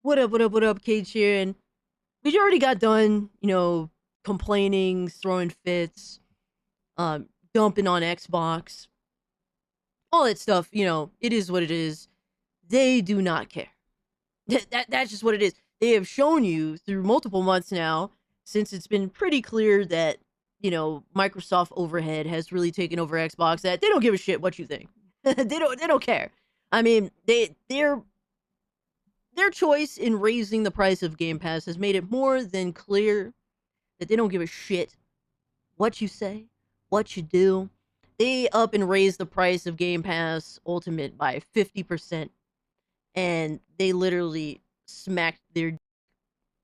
what up, Cage here, and we already got done, complaining, throwing fits, dumping on Xbox, all that stuff, it is what it is. They do not care. That's just what it is. They have shown you through multiple months now, since it's been pretty clear that, Microsoft overhead has really taken over Xbox, that they don't give a shit what you think. They don't care. I mean, their choice in raising the price of Game Pass has made it more than clear that they don't give a shit what you say, what you do. They up and raised the price of Game Pass Ultimate by 50%, and they literally smacked their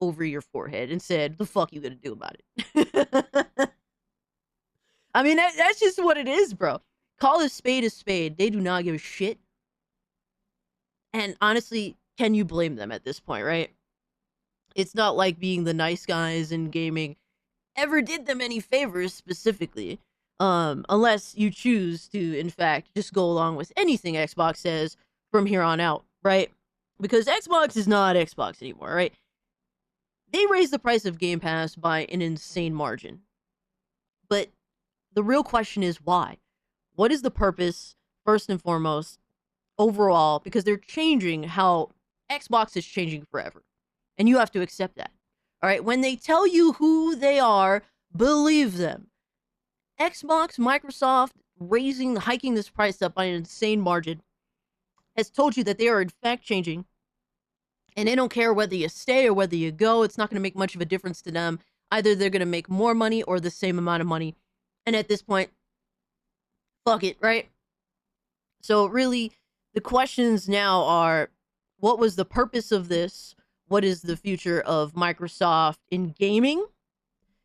over your forehead and said, "The fuck you gonna do about it?" I mean, that's just what it is, bro. Call a spade a spade. They do not give a shit. And honestly, can you blame them at this point, right? It's not like being the nice guys in gaming ever did them any favors specifically. Unless you choose to, in fact, just go along with anything Xbox says from here on out, right? Because Xbox is not Xbox anymore, right? They raised the price of Game Pass by an insane margin. But the real question is why? What is the purpose, first and foremost, overall? Because they're changing how Xbox is changing forever. And you have to accept that. All right. When they tell you who they are, believe them. Xbox, Microsoft, hiking this price up by an insane margin, has told you that they are in fact changing. And they don't care whether you stay or whether you go. It's not going to make much of a difference to them. Either they're going to make more money or the same amount of money. And at this point, fuck it, right? So really, the questions now are, what was the purpose of this? What is the future of Microsoft in gaming?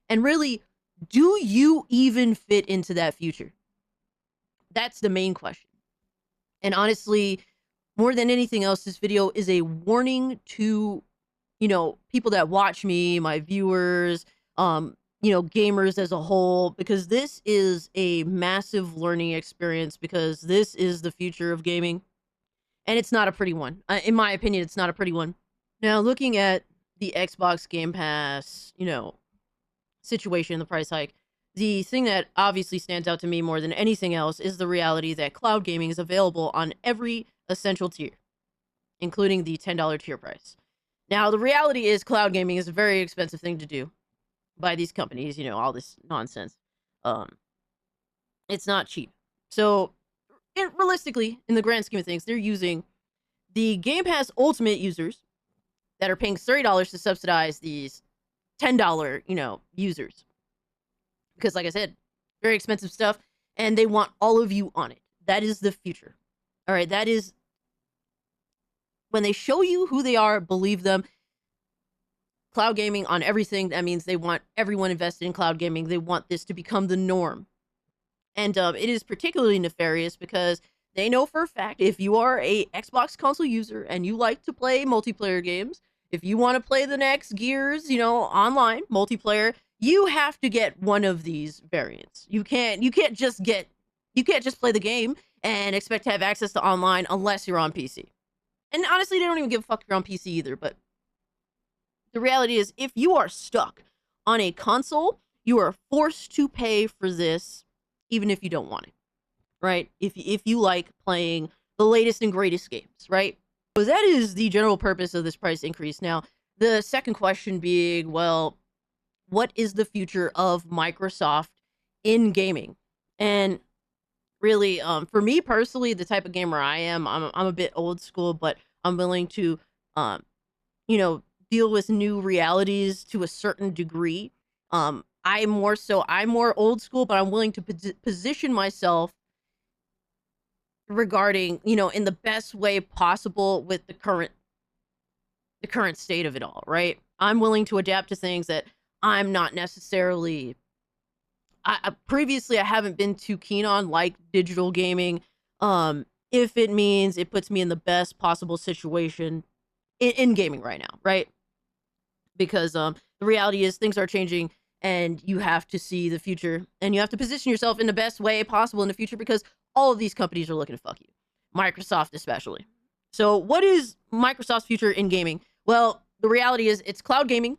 And really, do you even fit into that future? That's the main question. And honestly, more than anything else, this video is a warning to, people that watch me, my viewers, gamers as a whole, because this is a massive learning experience, because this is the future of gaming. And it's not a pretty one. In my opinion, it's not a pretty one. Now, looking at the Xbox Game Pass, situation, the price hike, the thing that obviously stands out to me more than anything else is the reality that cloud gaming is available on every essential tier, including the $10 tier price. Now, the reality is cloud gaming is a very expensive thing to do by these companies, all this nonsense. It's not cheap. So, realistically, in the grand scheme of things, they're using the Game Pass Ultimate users that are paying $30 to subsidize these $10, users. Because like I said, very expensive stuff, and they want all of you on it. That is the future. All right, that is when they show you who they are, believe them. Cloud gaming on everything, that means they want everyone invested in cloud gaming. They want this to become the norm. And it is particularly nefarious because they know for a fact if you are a Xbox console user and you like to play multiplayer games, if you want to play the next Gears, online multiplayer, you have to get one of these variants. You can't just play the game and expect to have access to online unless you're on PC. And honestly, they don't even give a fuck if you're on PC either, but the reality is if you are stuck on a console, you are forced to pay for this even if you don't want it. Right? If you like playing the latest and greatest games, right? So that is the general purpose of this price increase. Now, the second question being, well, what is the future of Microsoft in gaming? And really, for me personally, the type of gamer I am, I'm a bit old school, but I'm willing to, deal with new realities to a certain degree. I'm more old school, but I'm willing to position myself regarding, in the best way possible with the current state of it all, right? I'm willing to adapt to things that I'm not necessarily previously I haven't been too keen on, like digital gaming. If it means it puts me in the best possible situation in gaming right now, right? Because the reality is things are changing and you have to see the future and you have to position yourself in the best way possible in the future because all of these companies are looking to fuck you. Microsoft especially. So what is Microsoft's future in gaming? Well, the reality is it's cloud gaming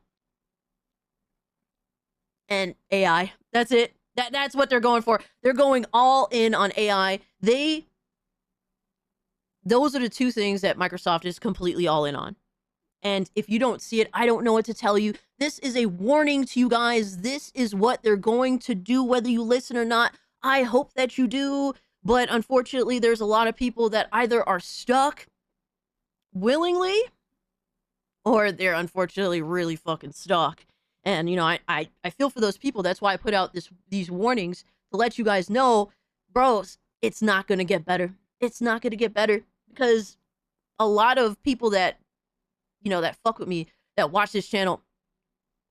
and AI. That's it. That's what they're going for. They're going all in on AI. Those are the two things that Microsoft is completely all in on. And if you don't see it, I don't know what to tell you. This is a warning to you guys. This is what they're going to do, whether you listen or not. I hope that you do. But unfortunately, there's a lot of people that either are stuck willingly or they're unfortunately really fucking stuck. And, you know, I feel for those people. That's why I put out these warnings to let you guys know, bros, it's not going to get better. It's not going to get better because a lot of people that, you know, that fuck with me, that watch this channel,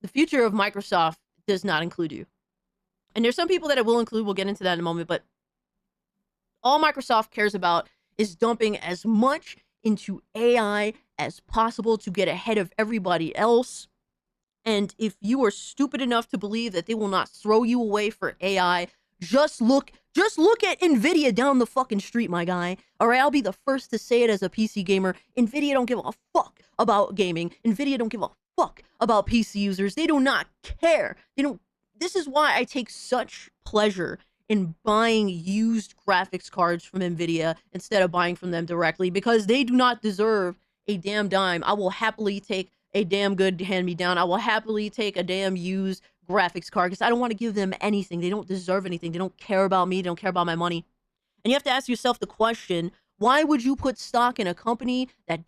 the future of Microsoft does not include you. And there's some people that it will include. We'll get into that in a moment. But all Microsoft cares about is dumping as much into AI as possible to get ahead of everybody else. And if you are stupid enough to believe that they will not throw you away for AI, just look at Nvidia down the fucking street, my guy. All right, I'll be the first to say it as a PC gamer. Nvidia don't give a fuck about gaming. Nvidia don't give a fuck about PC users. They do not care. They don't. This is why I take such pleasure in buying used graphics cards from Nvidia instead of buying from them directly, because they do not deserve a damn dime. I will happily take a damn good hand-me-down. I will happily take a damn used graphics card because I don't want to give them anything. They don't deserve anything. They don't care about me. They don't care about my money. And you have to ask yourself the question, why would you put stock in a company that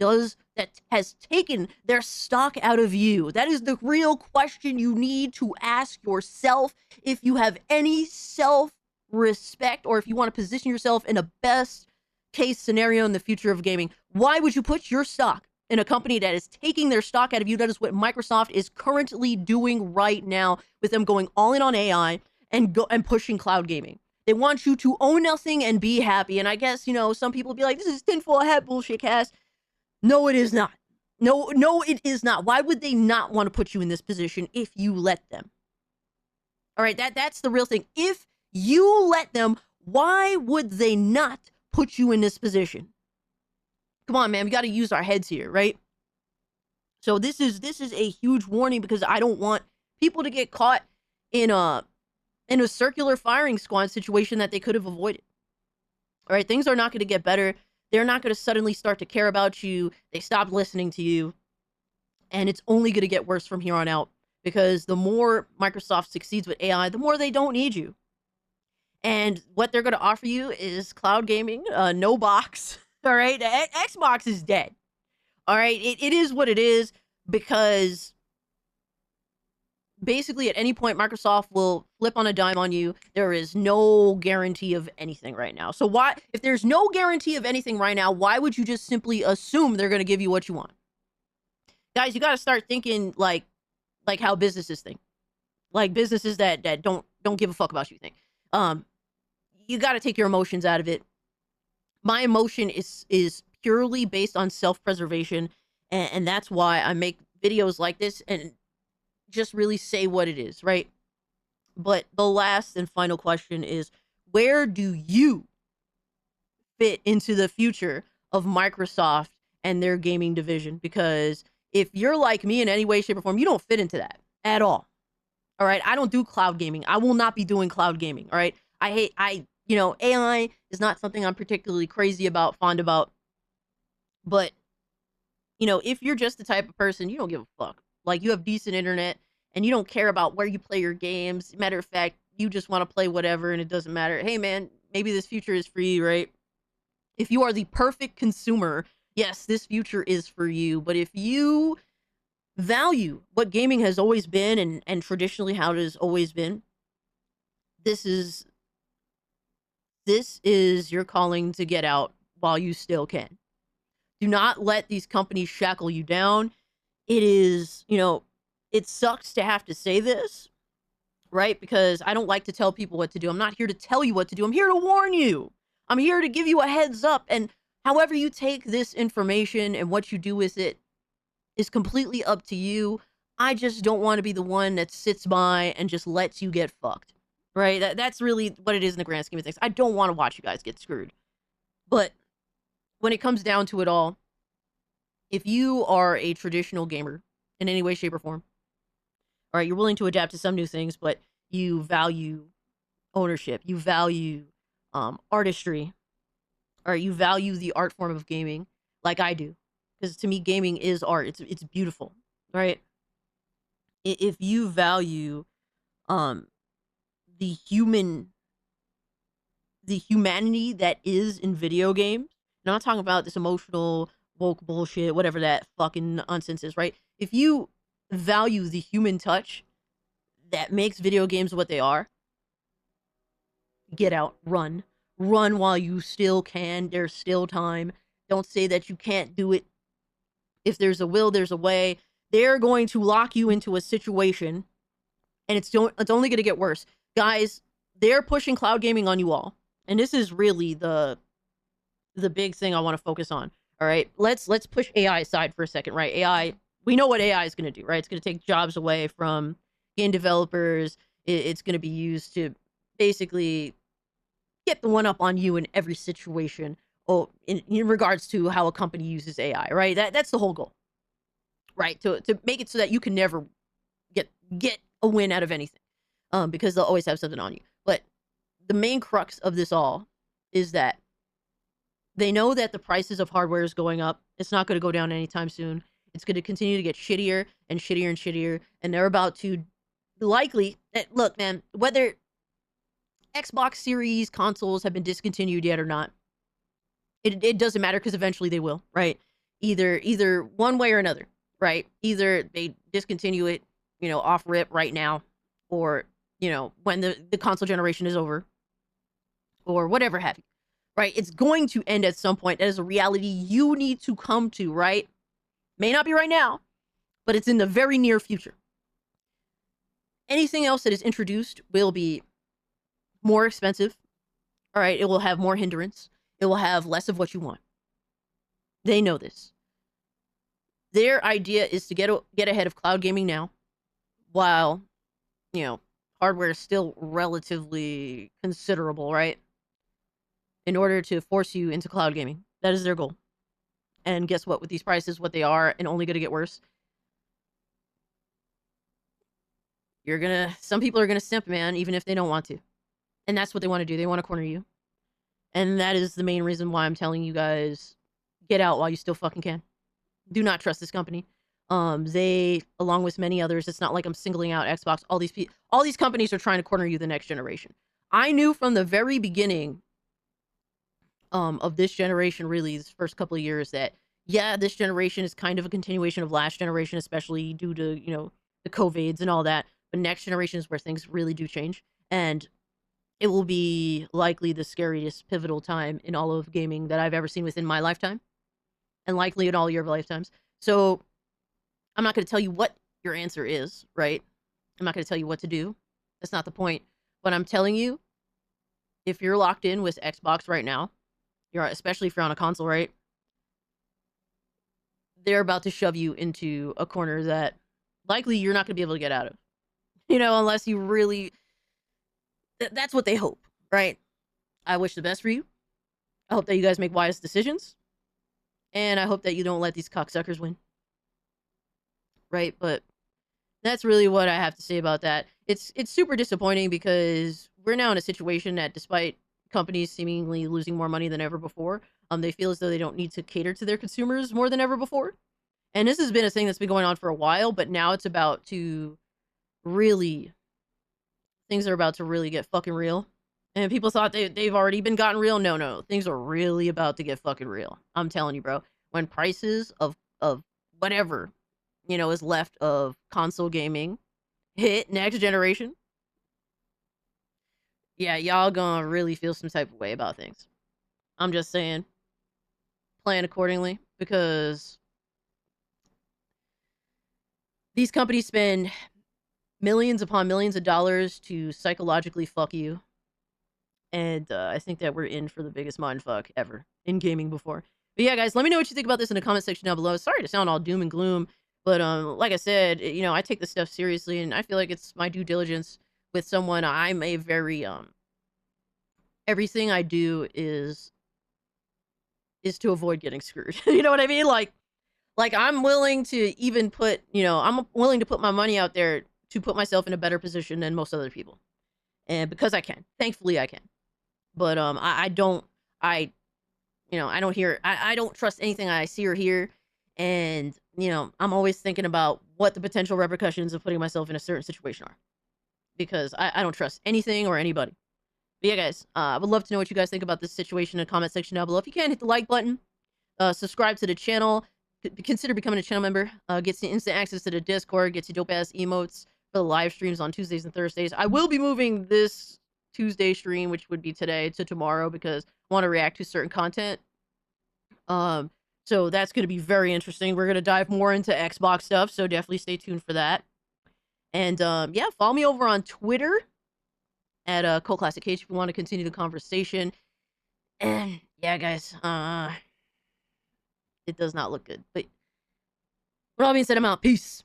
has taken their stock out of you? That is the real question you need to ask yourself if you have any self-respect, or if you want to position yourself in a best case scenario in the future of gaming. Why would you put your stock in a company that is taking their stock out of you? That is what Microsoft is currently doing right now with them going all in on AI and pushing cloud gaming. They want you to own nothing and be happy. And I guess, you know, some people be like, this is tinfoil hat bullshit cast. No, it is not. No, it is not. Why would they not want to put you in this position if you let them? All right, that's the real thing. If you let them, why would they not put you in this position? Come on, man. We got to use our heads here, right? So this is a huge warning because I don't want people to get caught in a circular firing squad situation that they could have avoided. All right, things are not going to get better. They're not going to suddenly start to care about you. They stop listening to you. And it's only going to get worse from here on out, because the more Microsoft succeeds with AI, the more they don't need you. And what they're going to offer you is cloud gaming, no box. All right, Xbox is dead. All right, it is what it is, because basically at any point Microsoft will flip on a dime on you. There is no guarantee of anything right now. So why, if there's no guarantee of anything right now, why would you just simply assume they're going to give you what you want? Guys, you got to start thinking like how businesses think. Like businesses that don't give a fuck about you think. You got to take your emotions out of it. My emotion is purely based on self-preservation, and that's why I make videos like this and just really say what it is, right? But the last and final question is, where do you fit into the future of Microsoft and their gaming division? Because if you're like me in any way, shape, or form, you don't fit into that at all. All right, I don't do cloud gaming. I will not be doing cloud gaming. All right, you know, AI is not something I'm particularly crazy about, fond about. But, you know, if you're just the type of person, you don't give a fuck. Like, you have decent internet and you don't care about where you play your games. Matter of fact, you just want to play whatever and it doesn't matter. Hey, man, maybe this future is for you, right? If you are the perfect consumer, yes, this future is for you. But if you value what gaming has always been and traditionally how it has always been, this is your calling to get out while you still can. Do not let these companies shackle you down. It is, you know, it sucks to have to say this, right? Because I don't like to tell people what to do. I'm not here to tell you what to do. I'm here to warn you. I'm here to give you a heads up. And however you take this information and what you do with it is completely up to you. I just don't want to be the one that sits by and just lets you get fucked. Right? That's really what it is in the grand scheme of things. I don't want to watch you guys get screwed. But when it comes down to it all, If you are a traditional gamer in any way, shape, or form, all right, you're willing to adapt to some new things, but you value ownership, you value artistry, or you value the art form of gaming like I do. Because to me, gaming is art. It's beautiful, right? If you value um the humanity that is in video games, and I'm not talking about this emotional woke bullshit, whatever that fucking nonsense is, right? If you value the human touch that makes video games what they are, get out, run. Run while you still can. There's still time. Don't say that you can't do it. If there's a will, there's a way. They're going to lock you into a situation, and it's only going to get worse. Guys, they're pushing cloud gaming on you all. And this is really the big thing I want to focus on. All right. Let's push AI aside for a second, right? AI, we know what AI is going to do, right? It's going to take jobs away from game developers. It's going to be used to basically get the one up on you in every situation. Oh, in regards to how a company uses AI, right? That's the whole goal, right? To make it so that you can never get a win out of anything, because they'll always have something on you. But the main crux of this all is that they know that the prices of hardware is going up. It's not going to go down anytime soon. It's going to continue to get shittier and shittier and shittier, and they're about to likely look, man, whether Xbox Series consoles have been discontinued yet or not, it doesn't matter, because eventually they will, right? Either one way or another, right? Either they discontinue it, off rip right now, or, when the console generation is over, or whatever have you, right? It's going to end at some point. That is a reality you need to come to, right? May not be right now, but it's in the very near future. Anything else that is introduced will be more expensive, all right? It will have more hindrance. It will have less of what you want. They know this. Their idea is to get ahead of cloud gaming now, while, hardware is still relatively considerable, right? In order to force you into cloud gaming. That is their goal. And guess what? With these prices, what they are, and only going to get worse, some people are going to simp, man, even if they don't want to. And that's what they want to do. They want to corner you. And that is the main reason why I'm telling you guys, get out while you still fucking can. Do not trust this company. They, along with many others, it's not like I'm singling out Xbox. All these companies are trying to corner you the next generation. I knew from the very beginning of this generation, really, this first couple of years, that, yeah, this generation is kind of a continuation of last generation, especially due to, the COVIDs and all that. But next generation is where things really do change. And it will be likely the scariest pivotal time in all of gaming that I've ever seen within my lifetime, and likely in all your lifetimes. So I'm not going to tell you what your answer is, right? I'm not going to tell you what to do. That's not the point. But I'm telling you, if you're locked in with Xbox right now, especially if you're on a console, right? They're about to shove you into a corner that likely you're not going to be able to get out of. Unless you really... That's what they hope, right? I wish the best for you. I hope that you guys make wise decisions. And I hope that you don't let these cocksuckers win. Right? But that's really what I have to say about that. It's super disappointing, because we're now in a situation that, despite companies seemingly losing more money than ever before, they feel as though they don't need to cater to their consumers more than ever before. And this has been a thing that's been going on for a while, but now it's about to really... Things are about to really get fucking real. And people thought they've already been gotten real. No. Things are really about to get fucking real. I'm telling you, bro. When prices of whatever, is left of console gaming hit next generation, yeah, y'all gonna really feel some type of way about things. I'm just saying, plan accordingly, because these companies spend millions upon millions of dollars to psychologically fuck you. And I think that we're in for the biggest mindfuck ever in gaming before. But yeah, guys, let me know what you think about this in the comment section down below. Sorry to sound all doom and gloom, but like I said, I take this stuff seriously, and I feel like it's my due diligence with someone. I'm a very everything I do is to avoid getting screwed. You know what I mean? Like Like, I'm willing to even put, I'm willing to put my money out there to put myself in a better position than most other people. And because I can. Thankfully I can. But I don't I I don't hear I don't trust anything I see or hear. And, I'm always thinking about what the potential repercussions of putting myself in a certain situation are. Because I don't trust anything or anybody. But yeah, guys, I would love to know what you guys think about this situation in the comment section down below. If you can, hit the like button, subscribe to the channel, consider becoming a channel member, gets you instant access to the Discord, gets you dope ass emotes for the live streams on Tuesdays and Thursdays. I will be moving this Tuesday stream, which would be today, to tomorrow because I want to react to certain content. Um, so that's going to be very interesting. We're going to dive more into Xbox stuff, so definitely stay tuned for that. And yeah, follow me over on Twitter at Cult Classic Cage if you want to continue the conversation. And yeah, guys, it does not look good. But with all being said, I'm out. Peace.